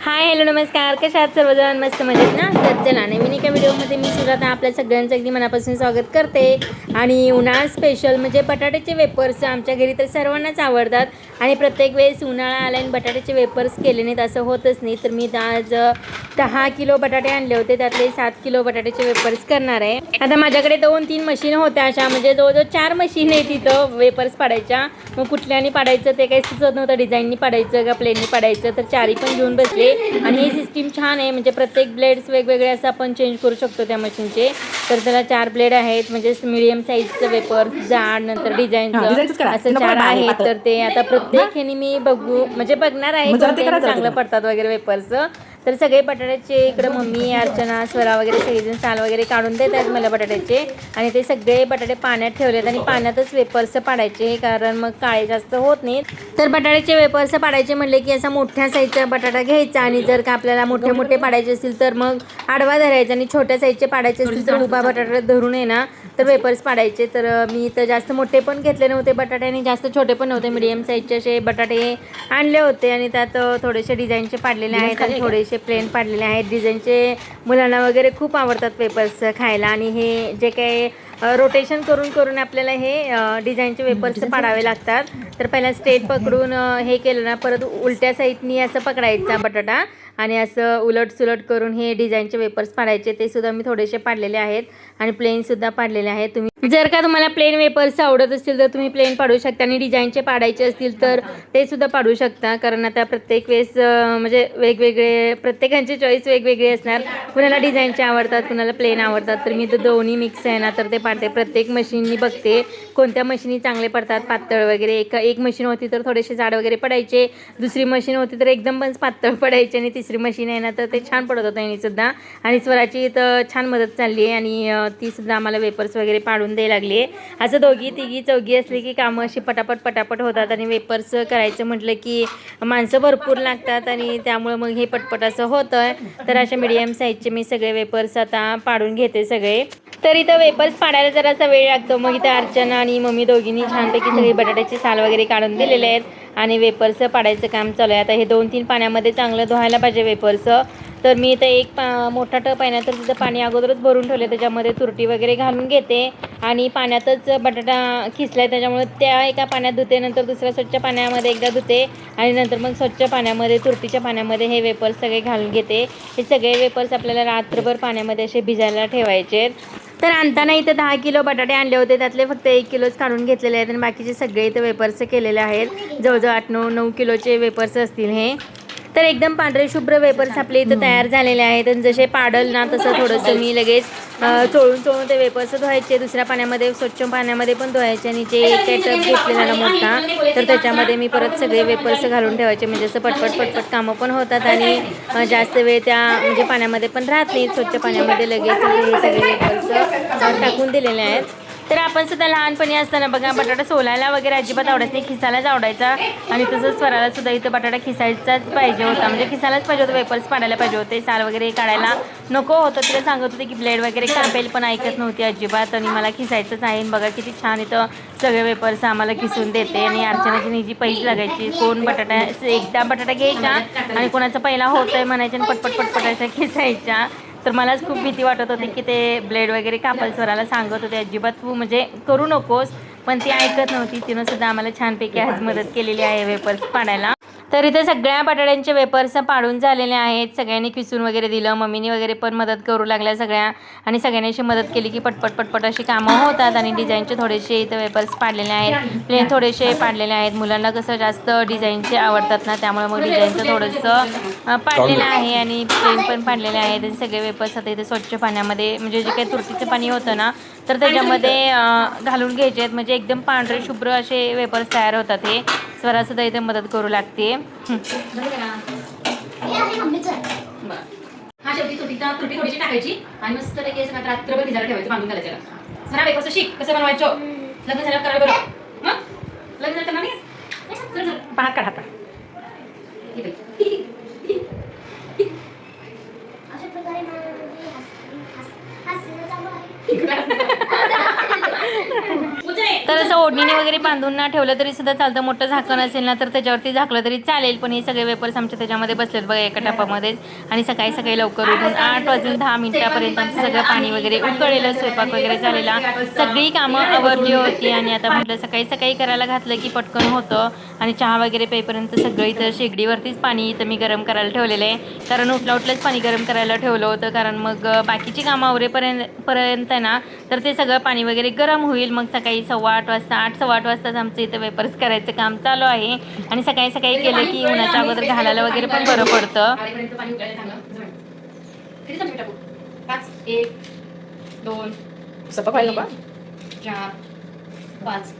Hi hello नमस्कार, कशा आहात सर्वजण? मस्त मजेत ना? तर चला नवीन एका व्हिडिओमध्ये मी सुद्धा आपल्या सगळ्यांचं अगदी मनापासून स्वागत करते. आणि उन्हाळा स्पेशल म्हणजे बटाट्याचे वेपर्स आमच्या घरी तर सर्वांनाच आवडतात. आणि प्रत्येक वेळेस उन्हाळा आला आणि बटाट्याचे वेपर्स केले नाहीत असं होतच नाही. तर मी आज 10 किलो बटाटे आणले होते, त्यातले 7 किलो बटाट्याचे वेपर्स करणार आहे. आता माझ्याकडे 2-3 मशीन होत्या अशा, म्हणजे जवळजवळ 4 मशीन आहे तिथं वेपर्स पाडायच्या. मग कुठल्यानी पाडायचं ते काही सुचत नव्हतं, डिझाईननी पाडायचं का प्लेननी पाडायचं. तर चारही पण घेऊन बसले. आणि ही सिस्टीम छान आहे, म्हणजे प्रत्येक ब्लेड्स वेगवेगळे असं आपण चेंज करू शकतो त्या मशीनचे. तर त्याला 4 ब्लेड आहेत, म्हणजे मीडियम साईजचं वेपर, जाड, नंतर डिझाईनचं असं 4 आहेत. तर ते आता प्रत्येक ह्यानी मी म्हणजे बघणार आहे कोणते चांगलं पडतात वगैरे वेपर्स. तर सगळे बटाट्याचे इकडं मम्मी, अर्चना, स्वरा वगैरे सगळेजण साल वगैरे काढून देत आहेत मला बटाट्याचे. आणि ते सगळे बटाटे पाण्यात ठेवलेत आणि पाण्यातच वेपर्स पाडायचे, कारण मग काळे जास्त होत नाहीत. तर बटाट्याचे वेपर्स पाडायचे म्हणले की असा मोठ्या साईजचा बटाटा घ्यायचा, आणि जर का आपल्याला मोठे मोठे पाडायचे असतील तर मग आडवा धरायचा, आणि छोट्या साईजचे पाडायचे असतील तर उभा बटाटा धरून आहे ना तर वेपर्स पाडायचे. तर मी तर जास्त मोठे पण घेतले नव्हते बटाटे आणि जास्त छोटे पण नव्हते, मीडियम साईजचे असे बटाटे आणले होते. आणि त्यात थोडेसे डिझाईनचे पाडलेले आहेत आणि थोडेसे प्लेन पाडलेले आहेत. डिझाईनचे मुलांना वगैरे खूप आवडतात वेपर्स खायला. आणि हे जे काही रोटेशन करून करून आपल्याला हे डिझाईनचे वेपर्स पाडावे लागतात. तर पहिला स्ट्रेट पकडून हे केलं ना, परत उलट्या साईडनी असं पकडायचा बटाटा आणि असं उलट सुलट करून हे डिझाईनचे वेपर्स पाडायचे. ते सुद्धा मी थोडेसे पाडलेले आहेत आणि प्लेनसुद्धा पाडलेले आहेत. तुम्ही जर का तुम्हाला प्लेन वेपर्स आवडत असतील तर तुम्ही प्लेन पाडू शकता, आणि डिझाईनचे पाडायचे असतील तर ते सुद्धा पाडू शकता. कारण आता प्रत्येक वेळेस म्हणजे वेगवेगळे प्रत्येकांची चॉईस वेगवेगळी असणार. कुणाला डिझाईनचे आवडतात, कुणाला प्लेन आवडतात. तर मी तर दोन्ही मिक्स आहे ना तर ते पाडते. प्रत्येक मशीननी बघते कोणत्या मशीनी चांगले पडतात, पातळ वगैरे. एक मशीन होती तर थोडेसे जाड वगैरे पडायचे, दुसरी मशीन होती तर एकदम पण पातळ पडायचे, आणि तिसरी मशीन आहे ना तर ते छान पडत होतं यांनी सुद्धा. आणि स्वराची तर छान मदत चालली आहे, आणि ती सुद्धा आम्हाला वेपर्स वगैरे पाडून द्यायला लागली आहे. असं दोघी तिघी चौघी असली की कामं अशी पटापट होतात. आणि वेपर्स करायचं म्हटलं की माणसं भरपूर लागतात, आणि त्यामुळे मग हे पटपट असं होतं. तर अशा मीडियम साईजचे मी सगळे वेपर्स आता पाडून घेते सगळे. तर इथं वेपर्स पाडायला जरासा वेळ लागतो. मग इथं अर्चना आणि मम्मी दोघींनी छानपैकी सगळी बटाट्याचे साल वगैरे काढून दिलेले आहेत, आणि वेपर्स पाडायचं काम चालू आहे. आता हे 2-3 पाण्यामध्ये चांगलं धुवायला पाहिजे वेपर्स. तर मी इथं एक मोठा टप आहे ना तर तिथं पाणी अगोदरच भरून ठेवले, त्याच्यामध्ये तुरटी वगैरे घालून घेते. आणि पाण्यातच बटाटा खिसलाय त्याच्यामुळे त्या एका पाण्यात धुते, नंतर दुसऱ्या स्वच्छ पाण्यामध्ये एकदा धुते, आणि नंतर मग स्वच्छ पाण्यामध्ये तुरटीच्या पाण्यामध्ये हे वेपर्स सगळे घालून घेते. हे सगळे वेपर्स आपल्याला रात्रभर पाण्यामध्ये असे भिजायला ठेवायचे. तर आणताना इथं 10 किलो बटाटे आणले होते, त्यातले फक्त 1 किलोच काढून घेतलेले आहेत, आणि बाकीचे सगळे इथं वेपर्स केलेले आहेत. जवळजवळ 8-9 किलोचे वेपर्स असतील हे. तर एकदम पांढरे शुभ्र वेपर्स आपले इथं तयार झालेले आहेत. आणि जसे पाडल ना तसं थोडंसं मी लगेच चोळून ते वेपर्स धुवायचे, दुसऱ्या पाण्यामध्ये स्वच्छ पाण्यामध्ये पण धुवायचे. आणि जे काही टप घेतलेला ना मोठा तर त्याच्यामध्ये मी परत सगळे वेपर्स घालून ठेवायचे, म्हणजे असं पटपट कामं पण होतात आणि जास्त वेळ त्या म्हणजे पाण्यामध्ये पण राहत नाही. स्वच्छ पाण्यामध्ये लगेच हे सगळे वेपर्स टाकून दिलेले आहेत. तर आपण सुद्धा लहानपणी असताना बघा बटाटा सोलायला वगैरे अजिबात आवडायचं नाही, खिसायलाच आवडायचा. आणि तसंच स्वराला सुद्धा इथं बटाटा खिसायचाच पाहिजे होता, म्हणजे खिसायलाच पाहिजे होतं, वेपर्स पाडायला पाहिजे होते. साल वगैरे काढायला नको होतं. तिला सांगत होते की ब्लेड वगैरे कापेल, पण ऐकत नव्हती अजिबात. आणि मला खिसायचंच आहे. बघा किती छान इथं सगळे वेपर्स आम्हाला खिसून देते. आणि अर्चनाची निजी पैस लागायची, कोण बटाटा एकदा बटाटा घ्यायचा आणि कोणाचा पहिला होतंय म्हणायचे आणि पटपट अशा खिसायच्या. तर मलाच खूप भीती वाटत होती की ते ब्लेड वगैरे कापल. स्वराला सांगत होते अजिबात तू म्हणजे करू नकोस, पण ती ऐकत नव्हती. तिनं सुद्धा आम्हाला छानपैकी आज मदत केलेली आहे वेपर्स पाडायला. तर इथे सगळ्या बटाट्यांचे वेपर्स पाडून झालेले आहेत. सगळ्यांनी खिसून वगैरे दिलं, मम्मीने वगैरे पण मदत करू लागल्या सगळ्या. आणि सगळ्यांनी अशी मदत केली की पटपट अशी कामं होतात. आणि डिझाईनचे थोडेसे इथं वेपर्स पाडलेले आहेत, प्लेन थोडेसे पाडलेले आहेत. मुलांना कसं जास्त डिझाईनचे आवडतात ना, त्यामुळे मग डिझाईनचं थोडंसं पाडलेलं आहे आणि प्लेन पण पाडलेले आहेत. आणि सगळे वेपर्स आता इथे स्वच्छ पाण्यामध्ये, म्हणजे जे काही तुरटीचं पाणी होतं ना तर त्याच्यामध्ये घालून घ्यायचे आहेत, म्हणजे एकदम पांढरे शुभ्र असे वेपर्स तयार होतात. हे स्वरासुद्धा इथे मदत करू लागते. हा शेवटी तुरटी थोडीशी टाकायची आणि मस्त लगेच रात्रभर भिजायला ठेवायचं, बांधून घालायचं. जरा वेपर्स शिक कसं बनवायचं, लग्न झाल्यावर करायला बरं. लग्न झालं करणार नाही, हात काढ हात काढ. तर असं ओढणीने वगैरे बांधून ना ठेवलं तरी सुद्धा चालतं, मोठं झाकण असेल ना तर त्याच्यावरती झाकलं तरी चालेल. पण हे सगळे वेपर्स आमच्या त्याच्यामध्ये बसलेत बघा एका टपामध्येच. आणि सकाळी सकाळी लवकर उठून 8 वाजून 10 मिनिटापर्यंत आमचं सगळं पाणी वगैरे उकळलेलं, स्वयंपाक वगैरे झालेला, सगळी कामं आवरली होती. आणि आता म्हटलं सकाळी सकाळी करायला घातलं की पटकन होतं. आणि चहा वगैरे पेपर्यंत सगळं इथं शेगडीवरतीच पाणी इथं मी गरम करायला ठेवलेलं आहे. कारण उठल्याच पाणी गरम करायला ठेवलं होतं, कारण मग बाकीची कामं आवरेपर्यंत ना तर ते सगळं पाणी वगैरे गरम होईल. मग सकाळी 8:15 वाजता 8-8:15 वाजताच आमचं इथं वेपर्स करायचं काम चालू आहे. आणि सकाळी सकाळी केलं की उन्हाच्या अगोदर घालायला वगैरे पण बरं पडतं. 1 2 3 4 5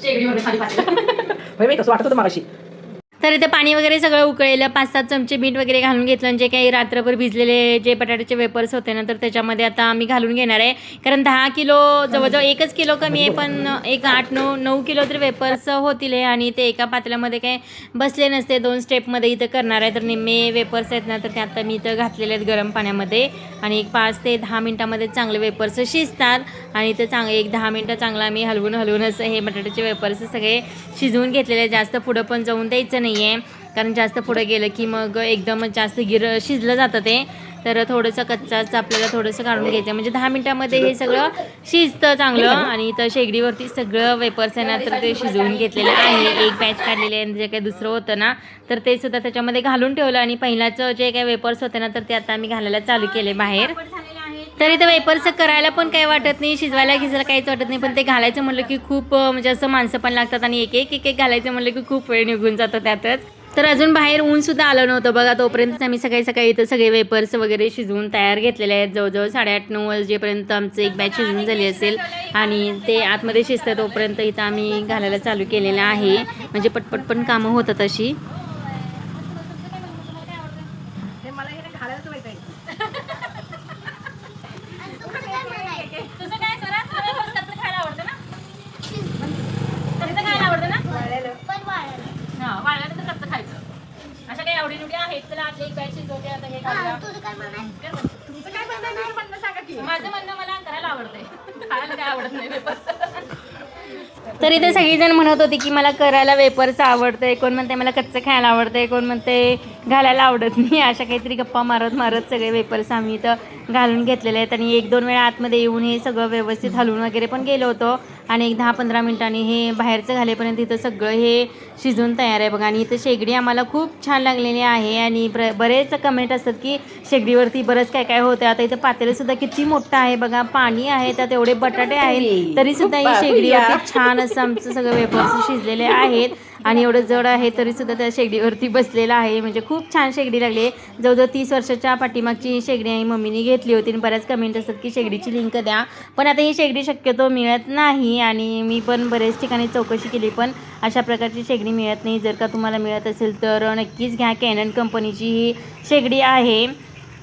शेगडीवर खाली पाहिजे कसं वाटत होतं मगाशी. तर इथे पाणी वगैरे सगळं उकळलेलं, 5-7 चमचे मीठ वगैरे घालून घेतलं. आणि जे काही रात्रभर भिजलेले जे बटाट्याचे वेपर्स होते ना तर त्याच्यामध्ये आता आम्ही घालून घेणार आहे. कारण 10 किलो जवळजवळ 1 किलो कमी आहे, पण एक 8-9 किलो तर वेपर्स होतील हे. आणि ते एका पातेल्यामध्ये काही बसले नसते, 2 स्टेपमध्ये इथं करणार आहे. तर निम्मे वेपर्स आहेत ना तर ते आता मी इथं घातलेले आहेत गरम पाण्यामध्ये. आणि 5 ते 10 मिनटामध्ये चांगले वेपर्स शिजतात. आणि ते एक 10 मिनटं चांगलं आम्ही हलवूनच हे बटाट्याचे वेपर्स सगळे शिजवून घेतलेले. जास्त पुढं पण जाऊन द्यायचं नाही आहे, कारण जास्त पुढे गेलं की मग एकदमच जास्त शिजलं जातं ते. तर थोडंसं कच्चाच आपल्याला थोडंसं काढून घ्यायचं, म्हणजे 10 मिनटामध्ये हे सगळं शिजतं चांगलं. आणि इथं शेगडीवरती सगळं वेपर्स आहे ना तर ते शिजवून घेतलेलं आहे. एक बॅच काढलेली आहे. जे काही दुसरं होतं ना तर ते सुद्धा त्याच्यामध्ये घालून ठेवलं. आणि पहिल्याचं जे काही वेपर्स होते ना तर ते आता आम्ही घालायला चालू केले बाहेर. तर इथं वेपर्स करायला पण काही वाटत नाही, शिजवायला घिजायला काहीच वाटत नाही. पण ते घालायचं म्हटलं की खूप म्हणजे असं माणसं पण लागतात. आणि एक घालायचं म्हटलं की खूप वेळ निघून जातो त्यातच. तर अजून बाहेर ऊन सुद्धा आलं नव्हतं बघा, तोपर्यंत आम्ही सकाळी इथं सगळे वेपर्स वगैरे शिजवून तयार घेतलेले आहेत. जवळजवळ 8:30-9 वाजेपर्यंत आमचं एक बॅच शिजवून झाली असेल. आणि ते आतमध्ये शिजतं तोपर्यंत इथं आम्ही घालायला चालू केलेलं आहे, म्हणजे पटपट पण कामं होतात अशी. अशा काही आवडीनिवडी आहेत. चला आपली एक बॅच शिजवते आता. हे माझं म्हणणं मला करायला आवडतंय, खायला काय आवडत नाही वेपर्स. तर इथे सगळीजण म्हणत होती की मला करायला वेपर्स आवडतंय, कोण म्हणते मला कच्चं खायला आवडतंय, कोण म्हणते घालायला आवडत नाही. अशा काहीतरी गप्पा मारत सगळे वेपर्स आम्ही इथं घालून घेतलेले आहेत. आणि 1-2 वेळा आतमध्ये येऊन हे सगळं व्यवस्थित हलवून वगैरे पण गेलो होतो. आणि एक 10-15 मिनिटांनी हे बाहेरचं घालेपर्यंत इथं सगळं हे शिजून तयार आहे बघा. आणि इथं शेगडी आम्हाला खूप छान लागलेली आहे. आणि बरेच कमेंट असतात की शेगडीवरती बरंच काय काय होतं. आता इथं पातेलंसुद्धा किती मोठं आहे बघा, पाणी आहे, त्यात एवढे बटाटे आहेत, तरीसुद्धा ही शेगडीवरती छान असं आमचं सगळं वेपर्स शिजलेले आहेत. आणि एवढं जड आहे तरीसुद्धा त्या शेगडीवरती बसलेलं आहे, म्हणजे खूप छान शेगडी लागली आहे. जवळजवळ 30 वर्षाच्या पाठीमागची शेगडी आहे, मम्मीने घेतली होती. आणि बऱ्याच कमेंट असतात की शेगडीची लिंक द्या, पण आता ही शेगडी शक्यतो मिळत नाही. आणि मी पण बरेच ठिकाणी चौकशी केली, पण अशा प्रकारची शेगडी मिळत नाही. जर का तुम्हाला मिळत असेल तर नक्कीच घ्या. कॅनन कंपनीची ही शेगडी आहे.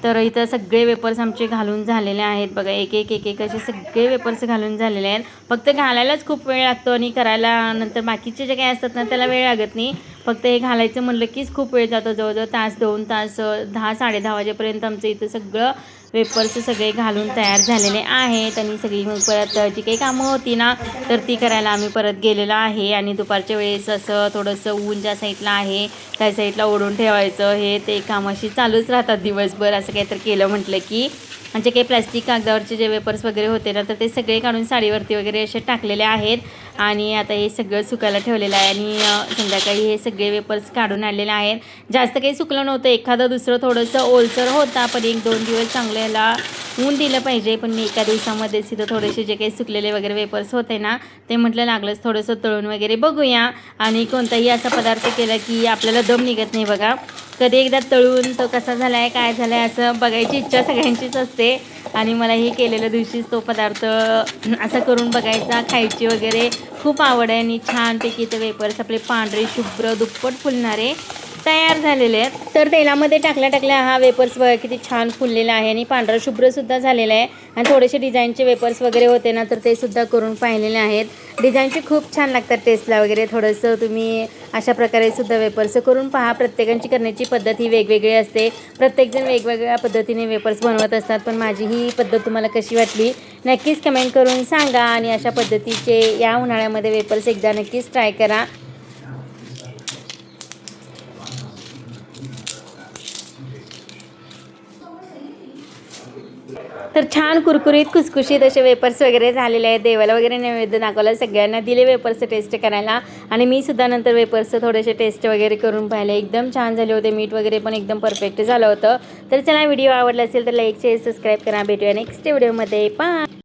तर इथं सगळे वेपर्स आमचे घालून झालेले आहेत बघा, एक असे सगळे वेपर्स घालून झालेले आहेत. फक्त घालायलाच खूप वेळ लागतो आणि करायला नंतर बाकीचे जे काही असतात ना त्याला वेळ लागत नाही. फक्त हे घालायचं म्हणलं कीच खूप वेळ जातो, जवळजवळ 1-2 तास 10-10:30 वाजेपर्यंत आमचं इथं सगळं वेपर्स सगळे घालून तयार झालेले आहेत. आणि सगळी मग परत जी काही कामं होती ना तर ती करायला आम्ही परत गेलेलो आहे. आणि दुपारच्या वेळेस असं थोडंसं ऊन ज्या साईडला आहे त्या साईडला ओढून ठेवायचं, हे ते काम अशी चालूच राहतात दिवसभर. असं काहीतरी केलं म्हटलं की म्हणजे काही प्लॅस्टिक कागदावरचे जे वेपर्स वगैरे होते ना तर ते सगळे काढून साडीवरती वगैरे असे टाकलेले आहेत. आणि आता हे सगळं सुकायला ठेवलेलं आहे. आणि संध्याकाळी हे सगळे वेपर्स काढून आणलेले आहेत. जास्त काही सुकलं नव्हतं, एखादं दुसरं थोडंसं ओलसर होता, पण 1-2 दिवस चांगलं ह्याला ऊन दिलं पाहिजे. पण मी एका दिवसामध्येच तिथं थोडेसे जे काही सुकलेले वगैरे वेपर्स होते ना ते म्हटलं लागलंच थोडंसं तळून वगैरे बघूया. आणि कोणताही असा पदार्थ केला की आपल्याला दम निघत नाही बघा, कधी एकदा तळून तो कसा झाला आहे काय झालं आहे असं बघायची इच्छा सगळ्यांचीच असते. आणि मला हे केलेल्या दिवशीच तो पदार्थ असा करून बघायचा, खायची वगैरे खूप आवड आहे. आणि छानपैकी ते वेपर्स आपले पांढरे शुभ्र दुप्पट फुलणारे तयार झालेले आहेत। तर तेलामध्ये टाकल्या हा वेपर्स बघा किती छान फुललेला आहे आणि पांढरा शुभ्र सुद्धा झालेला आहे। आणि थोडेसे डिझाईनचे वेपर्स वगैरे होते ना, तर ते सुद्धा करून पाहिलेले आहेत। डिझाईनचे खूप छान लागतात टेस्टला वगैरे। थोडंसं तुम्ही अशा प्रकारे सुद्धा वेपर्स करून पहा। प्रत्येकाची करण्याची पद्धत ही वेगवेगळी असते, प्रत्येकजण वेगवेगळ्या पद्धतीने वेपर्स बनवत असतात। पण माझी ही पद्धत तुम्हाला कशी वाटली नक्कीच कमेंट करून सांगा। आणि अशा पद्धतीचे या उन्हाळ्यामध्ये वेपर्स एकदा नक्कीच ट्राय करा। तर छान कुरकुरीत खुसखुशीत असे वेपर्स वगैरे झालेले आहेत। देवाला वगैरे नैवेद्य दाखवला, सगळ्यांना दिले वेपर्स टेस्ट करायला। आणि मी सुद्धा नंतर वेपर्स थोडेसे टेस्ट वगैरे करून पाहिले, एकदम छान झाले होते। मीठ वगैरे पण एकदम परफेक्ट झालं होतं। तर चला, व्हिडिओ आवडला असेल तर लाईक शेअर सबस्क्राईब करा। भेटूया नेक्स्ट व्हिडिओमध्ये, बाय।